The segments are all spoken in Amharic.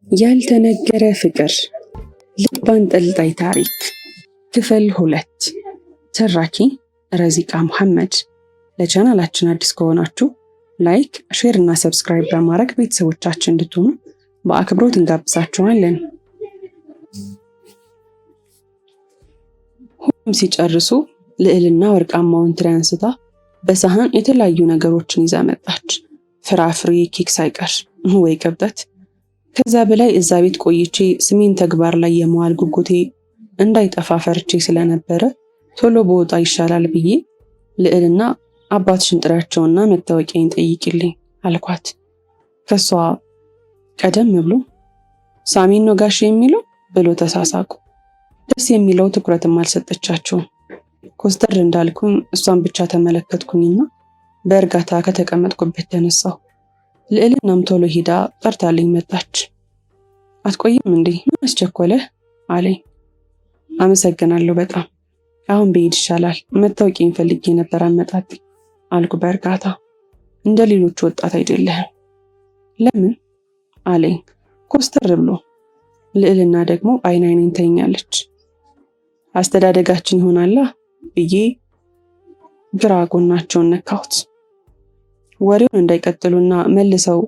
ያልተነገረ ፍቅር ልብ አንጠልጣይ ታሪክ ክፍል 2 ተራኪ ረዚቃ መሐመድ። ለቻናላችን አዲስ ከሆናችሁ ላይክ፣ ሼር እና ሰብስክራይብ በማድረግ ቤተሰቦቻችን እንድትሆኑ በአክብሮት እንጋብዛችኋለን። ሁሉም ሲጨርሱ ልዕልና ወርቃማውን ትሪ አንስታ በሳህን የተለያዩ ነገሮችን ይዛ መጣች። ፍራፍሬ፣ ኬክ ሳይቀር። ወይ ቅብጠት! ከዛ በላይ እዛ ቤት ቆይቼ ስሜን ተግባር ላይ የመዋል ጉጉቴ እንዳይጠፋ ፈርቼ ስለነበረ ቶሎ በወጣ ይሻላል ብዬ ልዕልና አባትሽን ጥሪያቸውና መታወቂያን ጠይቂልኝ አልኳት። ከሷ ቀደም ብሎ ሳሚን ነው ጋሽ የሚለው ብሎ ተሳሳቁ። ደስ የሚለው ትኩረትም አልሰጠቻቸውም። ኮስተር እንዳልኩኝ እሷን ብቻ ተመለከትኩኝና በእርጋታ ከተቀመጥኩበት ተነሳሁ። ልዕልናም ቶሎ ሂዳ ጠርታልኝ መጣች። አትቆይም እንዴ? ምን አስቸኮለህ አለኝ። አመሰግናለሁ በጣም አሁን ብሄድ ይሻላል፣ መታወቂያን ፈልጌ ነበር አመጣጤ አልኩ በእርጋታ። እንደ ሌሎች ወጣት አይደለህም። ለምን አለኝ ኮስተር ብሎ። ልዕልና ደግሞ አይን አይኔን ተኛለች። አስተዳደጋችን ይሆናላ ብዬ ግራ ጎናቸውን ነካሁት። ወሬውን እንዳይቀጥሉና መልሰው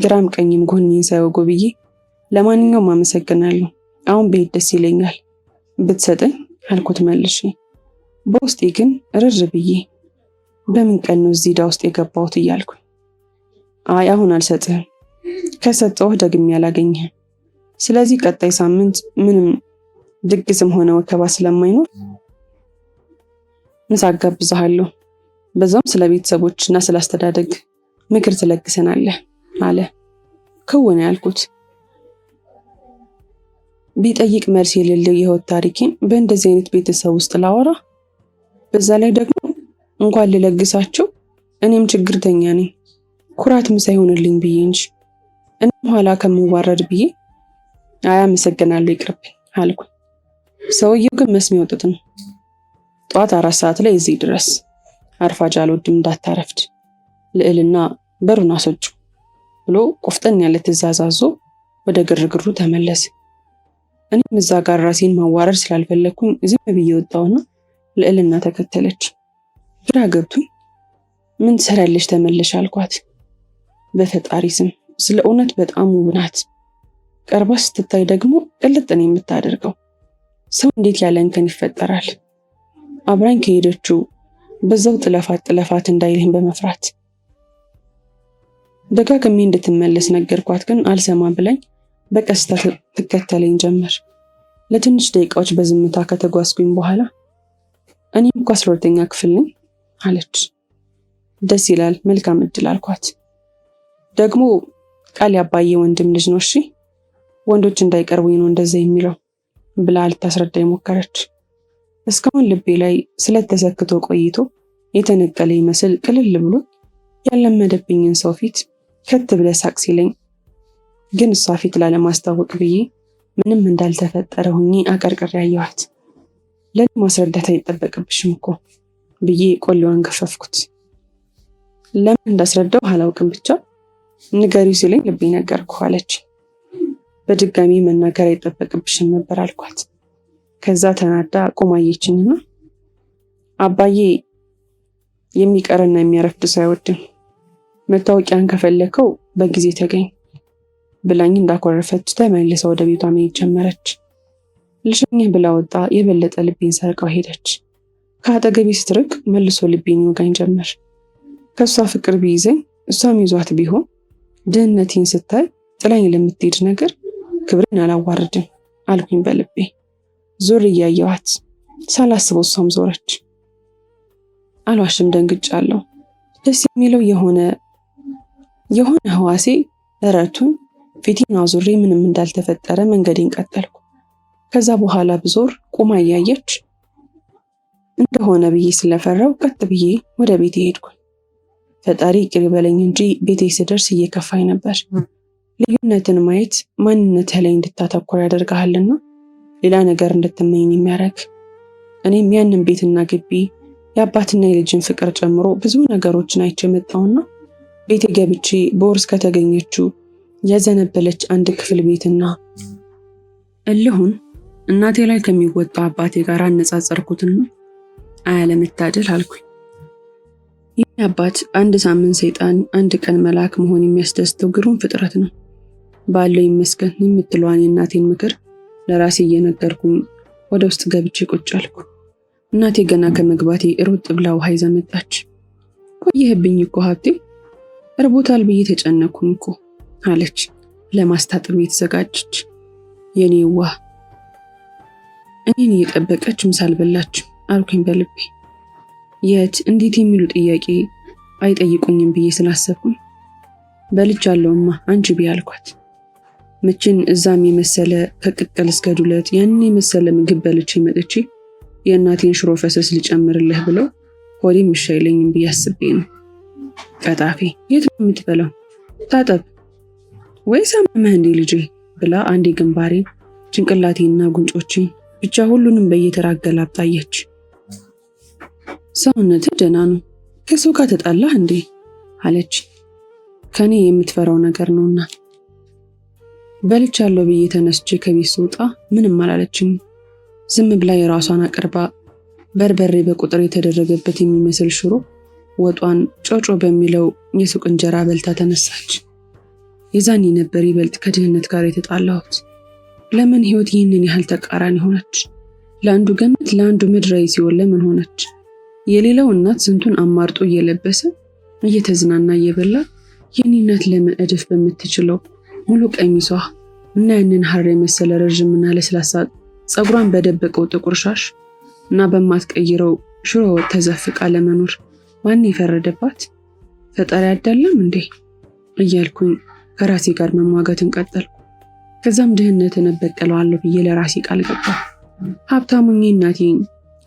ግራም ቀኝም ጎኔን ሳይወጉ ብዬ ለማንኛውም አመሰግናለሁ፣ አሁን ብሄድ ደስ ይለኛል ብትሰጠኝ አልኩት መልሼ። በውስጤ ግን ርር ብዬ በምን ቀን ነው እዚህ ዕዳ ውስጥ የገባሁት እያልኩ አይ አሁን አልሰጥህም፣ ከሰጠሁህ ደግሜ አላገኘህም። ስለዚህ ቀጣይ ሳምንት ምንም ድግስም ሆነ ወከባ ስለማይኖር ምሳ ጋብዝሃለሁ፣ በዛም ስለ ቤተሰቦችና ስለ አስተዳደግ ምክር ትለግሰናለህ አለ። ከወነ ያልኩት ቢጠይቅ መልስ የሌለው የህይወት ታሪኬን በእንደዚህ አይነት ቤተሰብ ውስጥ ላወራ፣ በዛ ላይ ደግሞ እንኳን ልለግሳቸው እኔም ችግርተኛ ነኝ፣ ኩራትም ሳይሆንልኝ ብዬ እንጂ እኔም ኋላ ከምዋረድ ብዬ አመሰግናለሁ ይቅርብኝ አልኩ። ሰውየው ግን መስሚያ ወጥቶ ነው። ጠዋት 4 ሰዓት ላይ እዚህ ድረስ፣ አርፋጅ አልወድም እንዳታረፍድ፣ ልዕልና በሩን አስወጪው ብሎ ቆፍጠን ያለ ትዕዛዝ አዞ ወደ ግርግሩ ተመለሰ። እኔም እዛ ጋር ራሴን ማዋረድ ስላልፈለኩኝ ዝም ብዬ ወጣሁና ልዕልና ተከተለች። ግራ ገብቶኝ ምን ትሰሪያለሽ ተመለሽ አልኳት። በፈጣሪ ስም ስለ እውነት በጣም ውብ ናት። ቀርባ ስትታይ ደግሞ ቅልጥ ነው የምታደርገው። ሰው እንዴት ያለ እንከን ይፈጠራል? አብራኝ ከሄደችው በዛው ጥለፋት እንዳይልኝ በመፍራት ደጋግሜ እንድትመለስ ነገርኳት፣ ግን አልሰማ ብላኝ በቀስታ ትከተለኝ ጀመር። ለትንሽ ደቂቃዎች በዝምታ ከተጓዝኩኝ በኋላ እኔም እኮ 12ኛ ክፍል ነኝ አለች። ደስ ይላል፣ መልካም እድል አልኳት። ደግሞ ቃል ያባዬ ወንድም ልጅ ነው፣ እሺ ወንዶች እንዳይቀርቡኝ ነው እንደዛ የሚለው ብላ ልታስረዳኝ ሞከረች። እስካሁን ልቤ ላይ ስለተሰክቶ ቆይቶ የተነቀለ ይመስል ቅልል ብሎ ያለመደብኝን ሰው ፊት ከት ብለ ሳቅ ሲለኝ ግን እሷ ፊት ላለማስታወቅ ብዬ ምንም እንዳልተፈጠረ ሁኜ አቀርቅሬ ያየኋት። ለኔ ማስረዳት አይጠበቅብሽም እኮ ብዬ ቆሌዋን ገፈፍኩት። ለምን እንዳስረዳው አላውቅም፣ ብቻ ንገሪው ሲለኝ ልቤ ነገርኩ አለች። በድጋሚ መናገር አይጠበቅብሽም ነበር አልኳት። ከዛ ተናዳ ቆማየችኝና አባዬ የሚቀርና የሚያረፍድ ሰው አይወድም፣ መታወቂያን ከፈለከው በጊዜ ተገኝ ብላኝ እንዳኮረፈች ተመልሳ ወደ ቤቷ መሄድ ጀመረች። ልሸኝህ ብላ ወጣ የበለጠ ልቤን ሰርቃው ሄደች። ከአጠገቤ ስትርቅ መልሶ ልቤን ይወጋኝ ጀመር። ከእሷ ፍቅር ቢይዘኝ እሷም ይዟት ቢሆን ድህነቴን ስታይ ጥላኝ ለምትሄድ ነገር ክብርን አላዋርድም አልኩኝ በልቤ። ዞር እያየዋት ሳላስበው እሷም ዞረች። አልዋሽም ደንግጫለሁ። ደስ የሚለው የሆነ ህዋሴ እረቱን ፊቴን አዙሬ ምንም እንዳልተፈጠረ መንገዴን ቀጠልኩ። ከዛ በኋላ ብዞር ቁማ እያየች እንደሆነ ብዬ ስለፈራው ቀጥ ብዬ ወደ ቤቴ ሄድኩ። ፈጣሪ ይቅር ይበለኝ እንጂ ቤቴ ስደርስ እየከፋኝ ነበር። ልዩነትን ማየት ማንነትህ ላይ እንድታተኩር ያደርግሃልና ሌላ ነገር እንድትመኝ የሚያደርግ። እኔም ያንን ቤትና ግቢ የአባትና የልጅን ፍቅር ጨምሮ ብዙ ነገሮችን አይቼ መጣሁና ቤቴ ገብቼ በወርስ ከተገኘችው ያዘነበለች አንድ ክፍል ቤትና እልሁን እናቴ ላይ ከሚወጣው አባቴ ጋር አነጻጸርኩትና አያለመታደል አልኩኝ። ይህ አባት አንድ ሳምንት ሰይጣን አንድ ቀን መልአክ መሆን የሚያስደስተው ግሩም ፍጥረት ነው። ባለው ይመስገን የምትለዋን የእናቴን ምክር ለራሴ እየነገርኩኝ ወደ ውስጥ ገብቼ ቁጭ አልኩ። እናቴ ገና ከመግባቴ ሮጥ ብላ ውሃ ይዛ መጣች። ቆየህብኝ እኮ ሀብቴ፣ እርቦታል ብዬ ተጨነኩኝ እኮ አለች ለማስታጠብ የተዘጋጀች። የኔ ውሃ እኔን እየጠበቀች ምሳ አልበላችም አልኩኝ በልቤ። የት እንዴት የሚሉ ጥያቄ አይጠይቁኝም ብዬ ስላሰብኩኝ በልቻለሁማ አንቺ ብዬ አልኳት። መቼን እዛም የመሰለ ከቅቅል እስከ ዱለት ያንን የመሰለ ምግብ በልቼ መጥቼ የእናቴን ሽሮ ፈሰስ ልጨምርልህ ብለው ሆዴም እሺ አይለኝም ብዬ አስቤ ነው። ቀጣፊ የት ነው የምትበላው? ታጠብ ወይስ አመመህ እንዴ ልጄ ብላ አንዴ ግንባሬን፣ ጭንቅላቴንና ጉንጮቼን ብቻ ሁሉንም በየተራ አገላብጣየች። ሰውነት ደህና ነው፣ ከሰው ጋር ተጣላህ እንዴ አለች። ከኔ የምትፈራው ነገር ነውና። በልቻለሁ ብዬ ተነስቼ ከቤት ስወጣ ምንም አላለችኝ። ዝም ብላ የራሷን አቅርባ በርበሬ በቁጥር የተደረገበት የሚመስል ሽሮ ወጧን ጮጮ በሚለው የሱቅ እንጀራ በልታ ተነሳች። የዛኔ ነበር ይበልጥ ከድህነት ጋር የተጣላሁት። ለምን ህይወት ይህንን ያህል ተቃራኒ ሆነች? ለአንዱ ገነት ለአንዱ ምድራዊ ሲሆን ለምን ሆነች? የሌላው እናት ስንቱን አማርጦ እየለበሰ እየተዝናና እየበላ የኔ እናት ለምን እድፍ በምትችለው ሙሉ ቀሚሷ እና ያንን ሐር የመሰለ ረዥምና ለስላሳ ጸጉሯን በደበቀው ጥቁር ሻሽ እና በማትቀይረው ሽሮ ወጥ ተዘፍቃ ለመኖር ማን የፈረደባት? ፈጣሪ አይደለም እንዴ እያልኩኝ ከራሴ ጋር መሟገትን ቀጠልኩ። ከዛም ድህነትን እበቀለዋለሁ ብዬ ለራሴ ቃል ገባሁ። ሀብታሙኝ እናቴን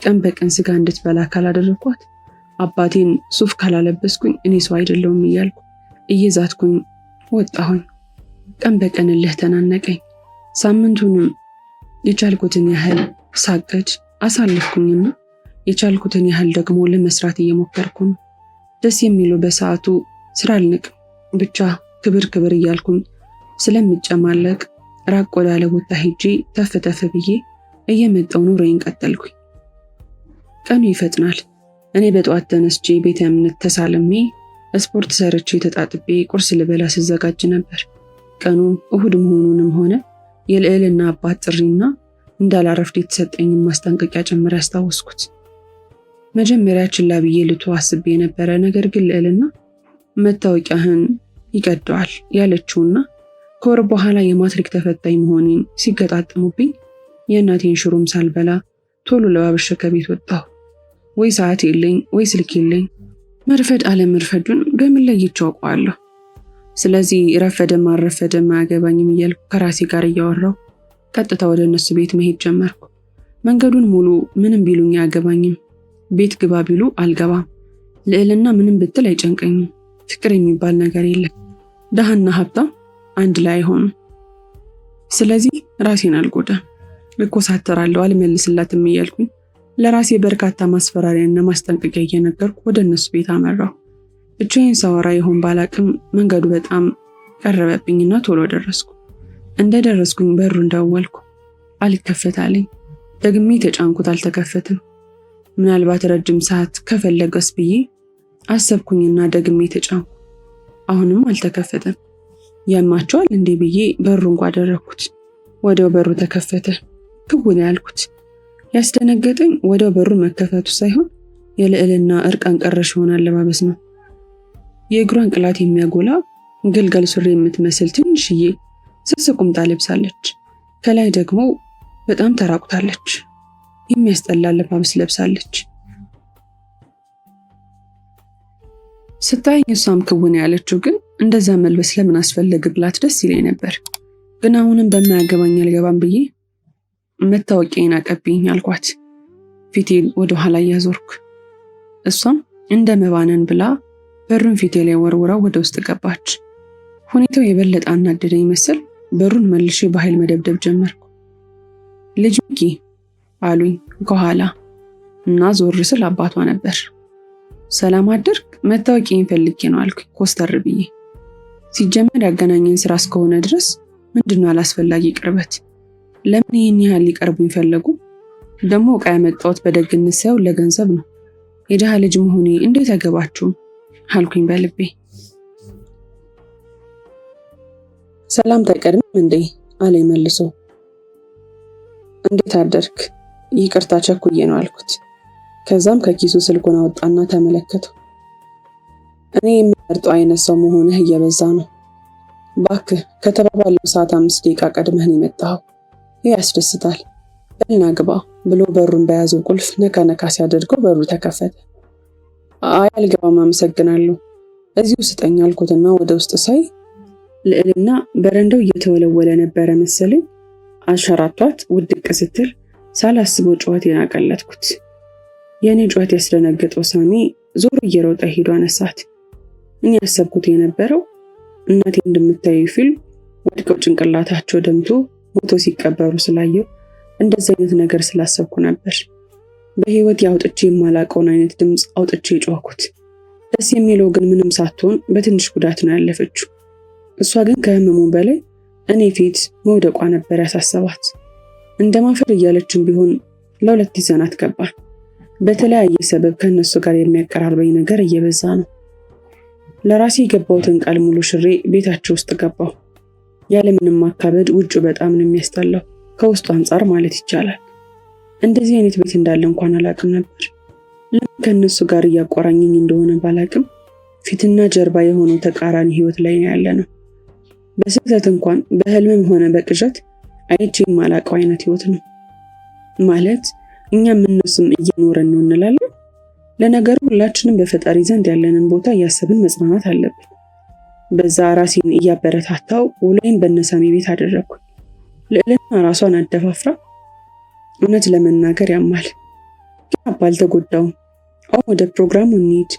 ቀን በቀን ስጋ እንድትበላ ካላደረኳት፣ አባቴን ሱፍ ካላለበስኩኝ እኔ ሰው አይደለሁም እያልኩ እየዛትኩኝ ወጣሁኝ። ቀን በቀን እልህ ተናነቀኝ። ሳምንቱንም የቻልኩትን ያህል ሳቅድ አሳልፍኩኝና የቻልኩትን ያህል ደግሞ ለመስራት እየሞከርኩ ነው። ደስ የሚለው በሰዓቱ ስራ አልንቅም፣ ብቻ ክብር ክብር እያልኩኝ ስለምጨማለቅ ራቅ ወዳለ ቦታ ሄጄ ተፍ ተፍ ብዬ እየመጣው ኑሮዬን ቀጠልኩኝ። ቀኑ ይፈጥናል። እኔ በጠዋት ተነስቼ ቤተ እምነት ተሳልሜ ስፖርት ሰርቼ ተጣጥቤ ቁርስ ልበላ ስዘጋጅ ነበር። ቀኑ እሁድ መሆኑንም ሆነ የልዕልና አባት ጥሪና እንዳላረፍድ የተሰጠኝን ማስጠንቀቂያ ጭምር ያስታወስኩት። መጀመሪያ ችላ ብዬ ልተው አስቤ የነበረ፣ ነገር ግን ልዕልና መታወቂያህን ይቀደዋል ያለችውና ከወር በኋላ የማትሪክ ተፈታኝ መሆኔን ሲገጣጥሙብኝ የእናቴን ሽሮም ሳልበላ ቶሎ ለባብሼ ከቤት ወጣሁ። ወይ ሰዓት የለኝ ወይ ስልክ የለኝ። መርፈድ አለመርፈዱን በምን ለይቼ አውቀዋለሁ? ስለዚህ ረፈደም አልረፈደም አያገባኝም እያልኩ ከራሴ ጋር እያወራሁ ቀጥታ ወደ እነሱ ቤት መሄድ ጀመርኩ። መንገዱን ሙሉ ምንም ቢሉኝ አያገባኝም፣ ቤት ግባ ቢሉ አልገባም። ልዕልና ምንም ብትል አይጨንቀኝም። ፍቅር የሚባል ነገር የለም። ደሃና ሀብታም አንድ ላይ አይሆኑም። ስለዚህ ራሴን አልጎዳም፣ እኮሳተራለሁ፣ አልመልስላትም እያልኩኝ ለራሴ በርካታ ማስፈራሪያና ማስጠንቀቂያ እየነገርኩ ወደ እነሱ ቤት አመራሁ። ብቻዬን ሳወራ ይሆን ባላቅም መንገዱ በጣም ቀረበብኝና ቶሎ ደረስኩ። እንደደረስኩኝ በሩን ደወልኩ፣ አልከፈታለኝ። ደግሜ ተጫንኩት፣ አልተከፈትም። ምናልባት ረጅም ሰዓት ከፈለገስ ብዬ አሰብኩኝና ደግሜ ተጫንኩ፣ አሁንም አልተከፈተም። ያማቸዋል እንዴ ብዬ በሩን ጓደረኩት። ወዲያው በሩ ተከፈተ። ክውን ያልኩት ያስደነገጠኝ ወዲያው በሩ መከፈቱ ሳይሆን የልዕልና እርቃን ቀረሽ የሆነ አለባበስ ነው። የእግሯን ቅላት የሚያጎላ ግልገል ሱሪ የምትመስል ትንሽዬ ስስ ቁምጣ ለብሳለች። ከላይ ደግሞ በጣም ተራቁታለች። የሚያስጠላ አለባበስ ለብሳለች። ስታየኝ እሷም ክውን ያለችው ግን እንደዛ መልበስ ለምን አስፈለግ ብላት ደስ ይለኝ ነበር። ግን አሁንም በማያገባኝ አልገባም ብዬ መታወቂያን አቀብኝ አልኳት፣ ፊቴን ወደ ኋላ እያዞርኩ። እሷም እንደ መባነን ብላ በሩን ፊቴ ላይ ወርውራው ወደ ውስጥ ገባች። ሁኔታው የበለጠ አናደደኝ መሰል በሩን መልሼ በኃይል መደብደብ ጀመርኩ። ልጅ ሚኪ አሉኝ ከኋላ እና ዞር ስል አባቷ ነበር። ሰላም አደርክ? መታወቂያን ፈልጌ ነው አልኩ ኮስተር ብዬ። ሲጀመር ያገናኘን ስራ እስከሆነ ድረስ ምንድነው አላስፈላጊ ቅርበት? ለምን ይህን ያህል ሊቀርቡኝ ፈለጉ? ደግሞ ዕቃ ያመጣሁት በደግነት ሳይሆን ለገንዘብ ነው። የድሃ ልጅ መሆኔ እንዴት አይገባችሁም አልኩኝ በልቤ። ሰላምታ አይቀድምም እንዴ አለኝ መልሶ። እንዴት አደርክ? ይቅርታ ቸኩዬ ነው አልኩት። ከዛም ከኪሱ ስልኩን አወጣና ተመለከተው። እኔ የምመርጠው አይነት ሰው መሆንህ እየበዛ ነው። እባክህ ከተባባለው ሰዓት 5 ደቂቃ ቀድመህን የመጣኸው። ይህ ያስደስታል። በልና ግባ ብሎ በሩን በያዘው ቁልፍ ነካ ነካ ሲያደርገው በሩ ተከፈተ። አይ አልገባም አመሰግናለሁ፣ እዚሁ ስጠኝ አልኩትና ወደ ውስጥ ሳይ ልዕልና በረንዳው እየተወለወለ ነበረ መሰለኝ። አንሸራቷት ውድቅ ስትል ሳላስበው ጩኸቴን አቀለጥኩት። የእኔ ጩኸት ያስደነገጠው ሳሚ ዞር እየሮጠ ሄዶ አነሳት። እኔ ያሰብኩት የነበረው እናቴ እንደምታዩ ፊልም ወድቀው ጭንቅላታቸው ደምቶ ሞቶ ሲቀበሩ ስላየው እንደዚህ አይነት ነገር ስላሰብኩ ነበር። በህይወት አውጥቼ የማላውቀውን አይነት ድምፅ አውጥቼ ጮህኩት። ደስ የሚለው ግን ምንም ሳትሆን በትንሽ ጉዳት ነው ያለፈችው። እሷ ግን ከህመሙ በላይ እኔ ፊት መውደቋ ነበር ያሳሰባት። እንደማፈር እያለችን ቢሆን ለሁለት ይዘናት ገባን። በተለያየ ሰበብ ከነሱ ጋር የሚያቀራርበኝ ነገር እየበዛ ነው። ለራሴ የገባሁትን ቃል ሙሉ ሽሬ ቤታቸው ውስጥ ገባሁ። ያለምንም ማካበድ ውጩ በጣም ነው የሚያስጠላው፣ ከውስጡ አንጻር ማለት ይቻላል። እንደዚህ አይነት ቤት እንዳለ እንኳን አላውቅም ነበር። ለምን ከነሱ ጋር እያቆራኘኝ እንደሆነ ባላውቅም ፊትና ጀርባ የሆነው ተቃራኒ ህይወት ላይ ነው ያለነው። በስህተት እንኳን በህልምም ሆነ በቅዠት አይቼ የማላውቀው አይነት ህይወት ነው ማለት። እኛም እነሱም እየኖረን ነው እንላለን። ለነገሩ ሁላችንም በፈጣሪ ዘንድ ያለንን ቦታ እያሰብን መጽናናት አለብን። በዛ ራሴን እያበረታታው ውሎዬን በነሳሚ ቤት አደረግኩ። ልዕልና ራሷን አደፋፍራ እውነት ለመናገር ያማል፣ ግን አልተጎዳውም። አሁን ወደ ፕሮግራሙ እንሂድ።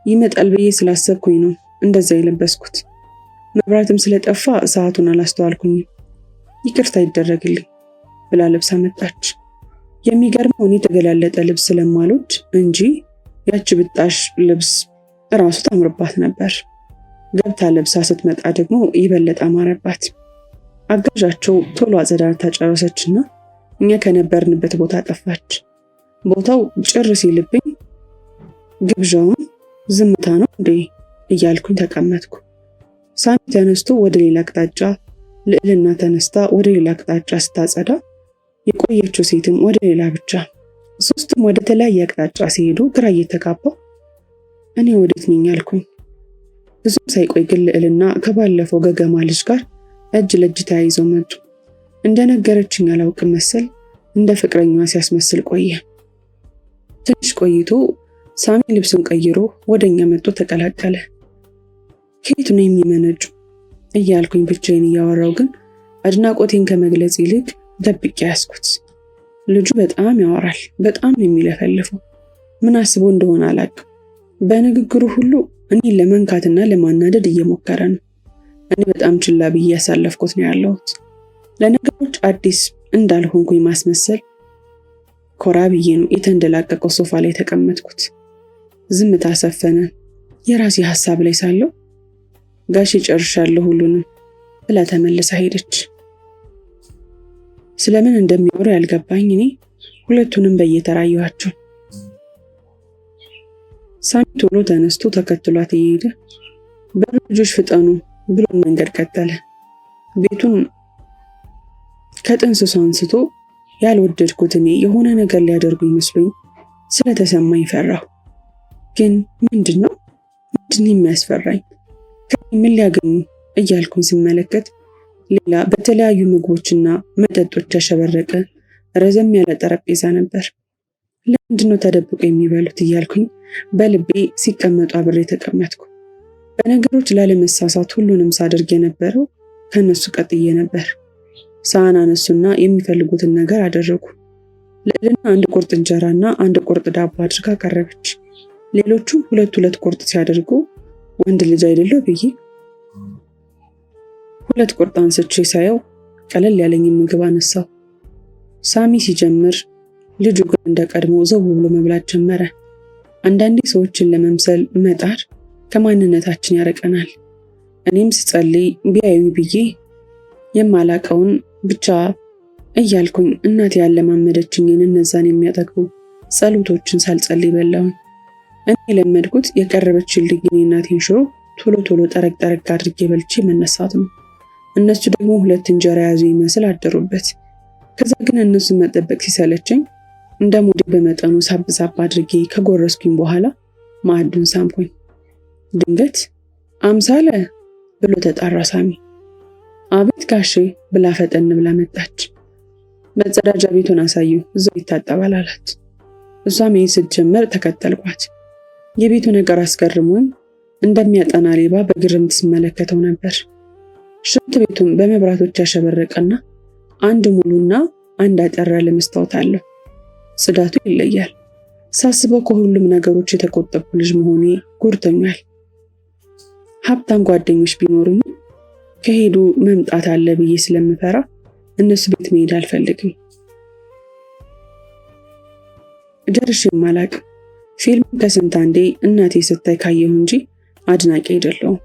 ይመጣል ብዬ ስላሰብኩኝ ነው እንደዛ የለበስኩት። መብራትም ስለጠፋ ሰዓቱን አላስተዋልኩኝም። ይቅርታ ይደረግልኝ ብላ ልብስ አመጣች። የሚገርመው እኔ የተገላለጠ ልብስ ስለማልወድ እንጂ ያቺ ብጣሽ ልብስ እራሱ ታምርባት ነበር። ገብታ ለብሳ ስትመጣ ደግሞ ይበለጥ አማረባት። አጋዣቸው ቶሎ አጸዳድታ ጨረሰችና እኛ ከነበርንበት ቦታ ጠፋች። ቦታው ጭር ሲልብኝ ግብዣውን ዝምታ ነው እንዴ እያልኩኝ ተቀመጥኩ። ሳሚ ተነስቶ ወደ ሌላ አቅጣጫ፣ ልዕልና ተነስታ ወደ ሌላ አቅጣጫ ስታጸዳ፣ የቆየችው ሴትም ወደ ሌላ ብቻ፣ ሶስቱም ወደ ተለያየ አቅጣጫ ሲሄዱ ግራ እየተጋባው እኔ ወዴት ነኝ አልኩኝ። ብዙም ሳይቆይ ግን ልዕልና ከባለፈው ገገማ ልጅ ጋር እጅ ለእጅ ተያይዘው መጡ። እንደነገረችኝ አላውቅም መሰል እንደ ፍቅረኛዋ ሲያስመስል ቆየ። ትንሽ ቆይቶ ሳሚ ልብሱን ቀይሮ ወደኛ መጥቶ ተቀላቀለ። ከየት ነው የሚመነጩ እያልኩኝ ብቻዬን እያወራው ግን አድናቆቴን ከመግለጽ ይልቅ ደብቄ ያስኩት። ልጁ በጣም ያወራል፣ በጣም ነው የሚለፈልፈው። ምን አስቦ እንደሆነ አላውቅም። በንግግሩ ሁሉ እኔን ለመንካትና ለማናደድ እየሞከረ ነው። እኔ በጣም ችላ ብዬ ያሳለፍኩት ነው ያለሁት። ለነገሮች አዲስ እንዳልሆንኩኝ ማስመሰል ኮራ ብዬ ነው የተንደላቀቀው ሶፋ ላይ ተቀመጥኩት። ዝምታ ሰፈነ። የራሴ ሐሳብ ላይ ሳለሁ ጋሼ ጨርሻለሁ ሁሉንም ብላ ተመልሳ ሄደች። ስለምን እንደሚያወሩ ያልገባኝ እኔ ሁለቱንም በየተራየኋቸው። ሳሚ ቶሎ ተነስቶ ተከትሏት እየሄደ በሉ ልጆች ፍጠኑ ብሎ መንገድ ቀጠለ። ቤቱን ከጥንስሱ አንስቶ ያልወደድኩት እኔ የሆነ ነገር ሊያደርጉ ይመስሉኝ ስለተሰማኝ ፈራሁ። ግን ምንድን የሚያስፈራኝ? ምን ሊያገኙ እያልኩኝ ስመለከት ሌላ በተለያዩ ምግቦችና መጠጦች ያሸበረቀ ረዘም ያለ ጠረጴዛ ነበር። ለምንድነው ተደብቆ የሚበሉት እያልኩኝ በልቤ ሲቀመጡ አብሬ ተቀመጥኩ። በነገሮች ላለመሳሳት ሁሉንም ሳደርግ የነበረው ከነሱ ቀጥዬ ነበር። ሳህን አነሱና የሚፈልጉትን ነገር አደረጉ። ልዕልና አንድ ቁርጥ እንጀራና አንድ ቁርጥ ዳቦ አድርጋ ቀረበች። ሌሎቹ ሁለት ቁርጥ ሲያደርጉ ወንድ ልጅ አይደለው ብዬ ሁለት ቁርጥ አንስቼ ሳየው ቀለል ያለኝ ምግብ አነሳው። ሳሚ ሲጀምር ልጁ ግን እንደቀድሞ ዘው ብሎ መብላት ጀመረ። አንዳንዴ ሰዎችን ለመምሰል መጣር ከማንነታችን ያርቀናል። እኔም ስጸልይ ቢያዩ ብዬ የማላቀውን ብቻ እያልኩኝ እናቴ ያለማመደችኝን እነዛን የሚያጠግቡ ጸሎቶችን ሳልጸልይ በላሁኝ። እኔ የለመድኩት የቀረበችልኝ የእናቴን ሽሮ ቶሎ ቶሎ ጠረቅ ጠረቅ አድርጌ በልቼ መነሳት ነው። እነሱ ደግሞ 2 እንጀራ ያዙ ይመስል አደሩበት። ከዛ ግን እነሱን መጠበቅ ሲሰለቸኝ እንደ ሙዴ በመጠኑ ሳብ አድርጌ ከጎረስኩኝ በኋላ ማዕዱን ሳምኩኝ። ድንገት አምሳለ ብሎ ተጣራ ሳሚ። አቤት ጋሼ ብላ ፈጠን ብላ መጣች። መጸዳጃ ቤቱን አሳዩ፣ እዛው ይታጠባል አላት። እሷም ይሄን ስትጀምር ተከተልኳት። የቤቱ ነገር አስገርሞኝ እንደሚያጠና ሌባ በግርምት ስመለከተው ነበር። ሽንት ቤቱም በመብራቶች ያሸበረቀና አንድ ሙሉና አንድ አጠር ያለ መስታወት አለው። ጽዳቱ ይለያል። ሳስበው ከሁሉም ነገሮች የተቆጠብኩ ልጅ መሆኔ ጎድቶኛል። ሀብታም ጓደኞች ቢኖሩኝ ከሄዱ መምጣት አለ ብዬ ስለምፈራ እነሱ ቤት መሄድ አልፈልግም። ደርሼም አላቅም። ፊልም ከስንት አንዴ እናቴ ስታይ ካየሁ እንጂ አድናቂ አይደለሁም፣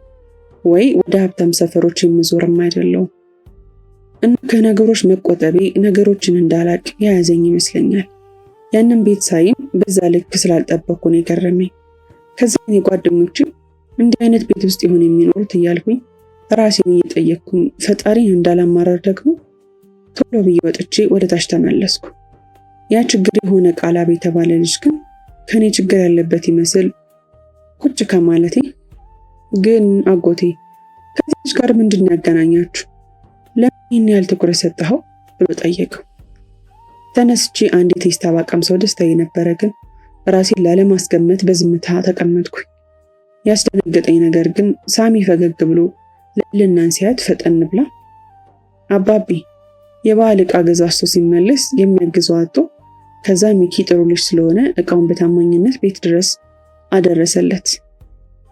ወይ ወደ ሀብታም ሰፈሮች የምዞርም አይደለሁም። እና ከነገሮች መቆጠቤ ነገሮችን እንዳላቅ የያዘኝ ይመስለኛል። ያንን ቤት ሳይም በዛ ልክ ስላልጠበቅኩ ነው የገረመኝ። ከዛ ጓደኞችም እንዲህ አይነት ቤት ውስጥ ይሆን የሚኖሩት እያልኩኝ ራሴን እየጠየቅኩኝ ፈጣሪን እንዳላማረር ደግሞ ቶሎ ብዬ ወጥቼ ወደ ታች ተመለስኩ። ያ ችግር የሆነ ቃላብ የተባለ ልጅ ግን ከኔ ችግር ያለበት ይመስል ቁጭ ከማለቴ ግን አጎቴ ከዚህ ጋር ምንድን ነው ያገናኛችሁ? ለምን ይህን ያህል ትኩረት ሰጠኸው? ብሎ ጠየቀው። ተነስቼ አንዴ ቴስታ ባቀምሰው ደስታዬ ነበረ፣ ግን ራሴን ላለማስገመት በዝምታ ተቀመጥኩኝ። ያስደነገጠኝ ነገር ግን ሳሚ ፈገግ ብሎ ልዕልናን ሲያት ፈጠን ብላ አባቢ የባህል ዕቃ ገዛዝቶ ሲመለስ የሚያግዘው አጥቶ ከዛ ሚኪ ጥሩ ልጅ ስለሆነ ዕቃውን በታማኝነት ቤት ድረስ አደረሰለት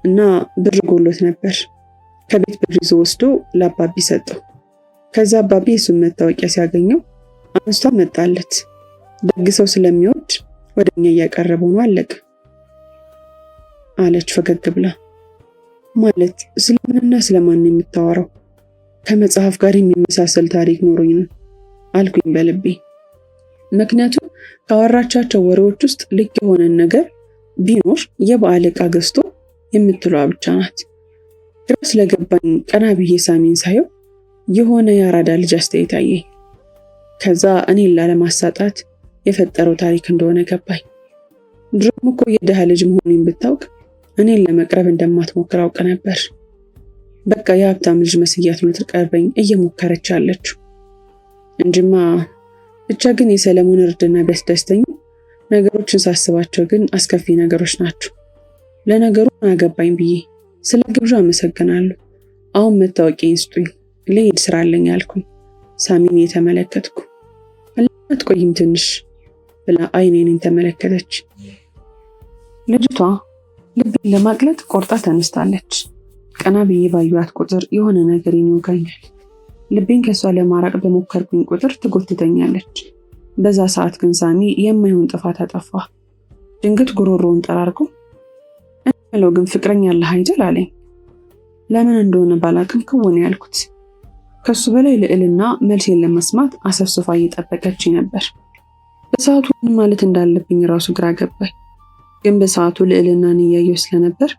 እና ብር ጎሎት ነበር። ከቤት ብር ይዞ ወስዶ ለአባቢ ሰጠው። ከዛ አባቢ የሱን መታወቂያ ሲያገኘው አንስቷ መጣለት። ደግ ሰው ስለሚወድ ወደኛ እያቀረበው ነው አለቀ አለች ፈገግ ብላ። ማለት ስለምንና ስለማን የምታወራው? ከመጽሐፍ ጋር የሚመሳሰል ታሪክ ኖሮኝ ነው አልኩኝ በልቤ። ምክንያቱም ካወራቻቸው ወሬዎች ውስጥ ልክ የሆነን ነገር ቢኖር የበዓል ዕቃ ገዝቶ የምትለዋ ብቻ ናት። ግራ ስለገባኝ ቀና ብዬ ሳሚን ሳየው የሆነ የአራዳ ልጅ አስተያየት አየኝ። ከዛ እኔን ላለማሳጣት የፈጠረው ታሪክ እንደሆነ ገባኝ። ድሮም እኮ የድሃ ልጅ መሆኔን ብታውቅ እኔን ለመቅረብ እንደማትሞክር አውቅ ነበር። በቃ የሀብታም ልጅ መስያት ነው ልትቀርበኝ እየሞከረች አለችው እንጂማ። ብቻ ግን የሰለሞን እርድና ቢያስደስተኝ ነገሮችን ሳስባቸው ግን አስከፊ ነገሮች ናቸው። ለነገሩ አገባኝ ብዬ ስለ ግብዣ አመሰግናለሁ። አሁን መታወቂያን ስጡኝ ልሄድ ስራ አለኝ አልኩኝ። ሳሚን የተመለከትኩ አትቆይም ትንሽ ብላ አይኔን ተመለከተች። ልጅቷ ልቤን ለማቅለጥ ቆርጣ ተነስታለች። ቀና ብዬ ባዩት ቁጥር የሆነ ነገር ይወጋኛል። ልቤን ከሷ ለማራቅ በሞከርኩኝ ቁጥር ትጎትተኛለች። በዛ ሰዓት ግን ሳሚ የማይሆን ጥፋት አጠፋ። ድንገት ጉሮሮውን ጠራርጎ እንለው ግን ፍቅረኛ አለህ አይደል አለኝ። ለምን እንደሆነ ባላቅም ክውን ያልኩት። ከሱ በላይ ልዕልና መልሴን ለመስማት አሰፍስፋ እየጠበቀች ነበር። በሰዓቱ ምን ማለት እንዳለብኝ ራሱ ግራ ገባኝ። ግን በሰዓቱ ልዕልናን እያየሁ ስለነበር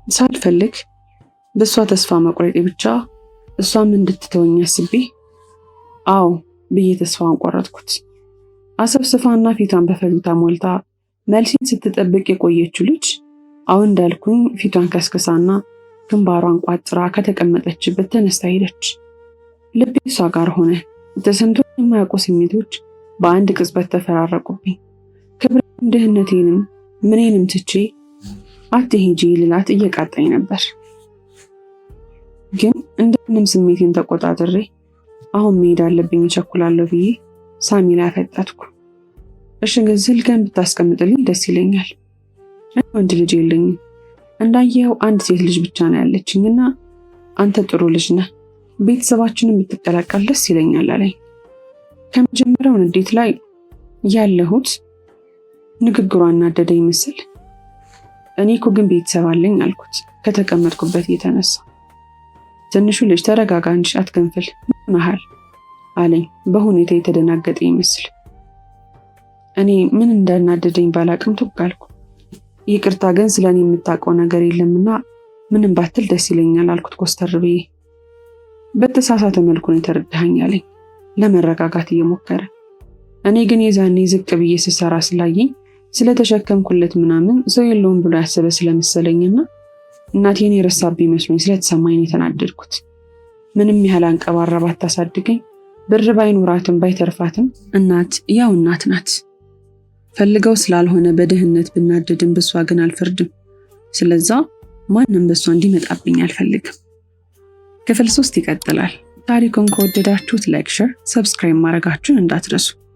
ሳልፈልግ በሷ ተስፋ መቁረጤ ብቻ እሷም እንድትተወኝ አስቤ አዎ ብዬ ተስፋውን ቆረጥኩት። አሰፍስፋና ፊቷን በፈገግታ ሞልታ መልሴን ስትጠብቅ የቆየችው ልጅ አሁን እንዳልኩኝ ፊቷን ከስክሳና ግንባሯን ቋጥራ ከተቀመጠችበት ተነስታ ሄደች። ልቤ እሷ ጋር ሆነ። ተሰምቶኝ የማያውቁ ስሜቶች በአንድ ቅጽበት ተፈራረቁብኝ። ክብሬንም ድህነቴንም ምኔንም ትቼ አትሄጂ ልላት እየቃጣኝ ነበር። ግን እንደምንም ስሜቴን ተቆጣጥሬ አሁን መሄድ አለብኝ እቸኩላለሁ ብዬ ሳሚ ላይ አፈጠጥኩ። እሺ ግን ስልክህን ብታስቀምጥልኝ ደስ ይለኛል። ወንድ ልጅ የለኝም። እንዳየኸው አንድ ሴት ልጅ ብቻ ነው ያለችኝና አንተ ጥሩ ልጅ ነህ፣ ቤተሰባችንን ብትቀላቀል ደስ ይለኛል አለኝ። ከመጀመሪያው ንዴት ላይ ያለሁት ንግግሯ እናደደኝ መሰል። እኔ እኮ ግን ቤተሰብ አለኝ አልኩት ከተቀመጥኩበት እየተነሳ። ትንሹ ልጅ ተረጋጋ እንጂ አትገንፍል መሃል አለኝ በሁኔታ የተደናገጠ ይመስል። እኔ ምን እንዳናደደኝ ባላቅም ተጋልኩ። ይቅርታ ግን ስለኔ የምታውቀው ነገር የለምና ምንም ባትል ደስ ይለኛል አልኩት ኮስተር ብዬ። በተሳሳተ መልኩ ነው የተረዳኸኝ አለኝ ለመረጋጋት እየሞከረ። እኔ ግን የዛኔ ዝቅ ብዬ ስሰራ ስላየኝ ስለተሸከምኩለት ምናምን ሰው የለውም ብሎ ያሰበ ስለመሰለኝና እናቴን የረሳብኝ መስሎኝ ስለተሰማኝ የተናደድኩት። ምንም ያህል አንቀባራ ባታሳድገኝ ብር ባይኖራትም ባይተርፋትም እናት ያው እናት ናት። ፈልገው ስላልሆነ በድህነት ብናደድም በሷ ግን አልፈርድም። ስለዛ ማንም በሷ እንዲመጣብኝ አልፈልግም። ክፍል 3 ይቀጥላል። ታሪኩን ከወደዳችሁት ላይክ፣ ሼር፣ ሰብስክራይብ ማድረጋችሁን እንዳትረሱ።